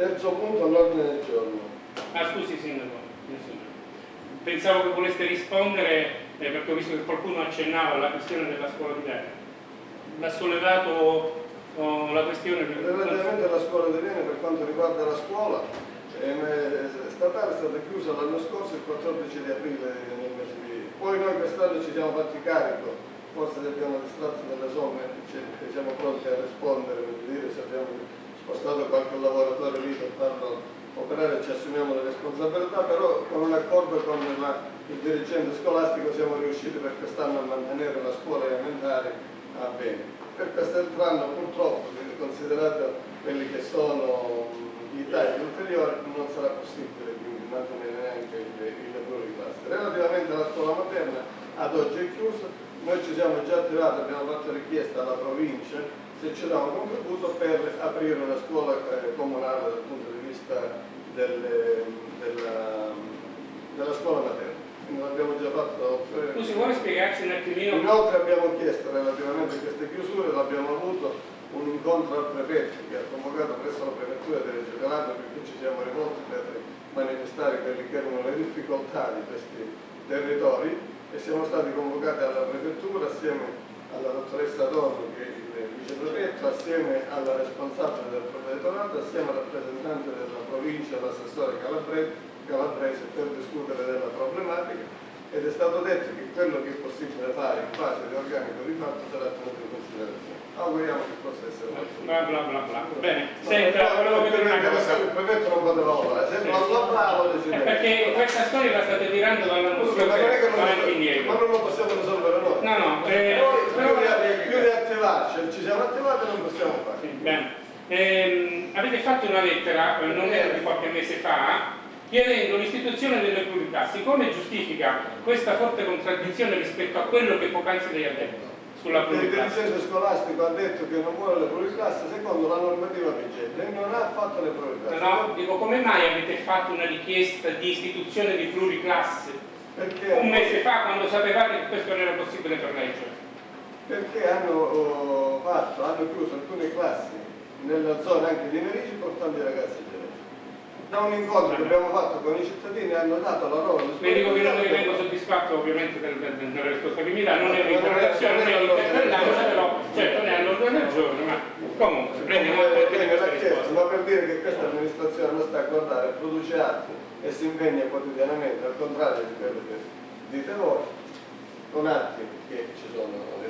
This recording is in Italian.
Terzo punto all'ordine del giorno. Ah, scusi Sindaco, pensavo che voleste rispondere perché ho visto che qualcuno accennava alla questione della scuola di Vene. L'ha sollevato la questione relativamente alla scuola di Vene. Per quanto riguarda la scuola statale è stata chiusa l'anno scorso il 14 di aprile nel mese di... Poi noi quest'anno ci siamo fatti carico, forse abbiamo distratto delle somme, siamo pronti a rispondere, per dire se abbiamo spostato qualche lavoratore lì per farlo operare, ci assumiamo le responsabilità, però con un accordo con il dirigente scolastico siamo riusciti per quest'anno a mantenere la scuola elementare a bene. Per quest'altro anno purtroppo, considerato quelli che sono i tagli ulteriori, non sarà possibile quindi mantenere neanche il pluriclasse. Relativamente alla scuola materna, ad oggi è chiusa, noi ci siamo già attivati, abbiamo fatto richiesta alla provincia se ci dà un contributo per aprire una scuola comunale dal punto di vista della scuola materna. Quindi l'abbiamo già fatto. Scusi, vuole spiegarci un attimino? Inoltre abbiamo chiesto relativamente a queste chiusure, l'abbiamo avuto un incontro al prefetto che ha convocato presso la prefettura di Reggio Calabria, perché ci siamo rivolti per manifestare quelle che erano le difficoltà di questi territori, e siamo stati convocati alla prefettura assieme alla dottoressa Adorno, che è il viceprefetto, assieme alla responsabile del provveditorato, assieme al rappresentante della provincia, l'assessore Calabrese, per discutere della problematica, ed è stato detto che quello che è possibile fare in fase di organico di fatto sarà tenuto in considerazione. Auguriamo che possa essere bla bla bla bla. Bene, senta, volevo vedere una cosa. Il prefetto non poteva lavorare, se non lo bravo perché questa storia la state tirando dall'anno scorso avanti indietro. Ma non lo possiamo risolvere noi. No, no, più di attivarci, ci siamo attivati e non possiamo fare. Sì, bene. Avete fatto una lettera, non era di qualche mese fa, chiedendo l'istituzione delle pluriclassi. Come giustifica questa forte contraddizione rispetto a quello che poc'anzi lei ha detto sulla pluriclasse? Il dirigente scolastico ha detto che non vuole le pluriclasse secondo la normativa vigente e non ha fatto le pluriclasse. No, dico, come mai avete fatto una richiesta di istituzione di pluriclasse un mese fa, quando sapevate che questo non era possibile per legge? Perché hanno chiuso alcune classi nella zona anche di Merici portando i ragazzi di Reggio. Da un incontro che abbiamo fatto con i cittadini hanno dato la loro le dico che non vengo soddisfatto ovviamente della risposta che mi dà, non è un'interrogazione, non è un'interpellanza, però certo non è all'ordine del giorno, ma comunque prendiamo un po' di questa risposta. Ma per dire che questa amministrazione non sta a guardare, produce atti e si impegna quotidianamente, al contrario di quello che dite voi, con atti che ci sono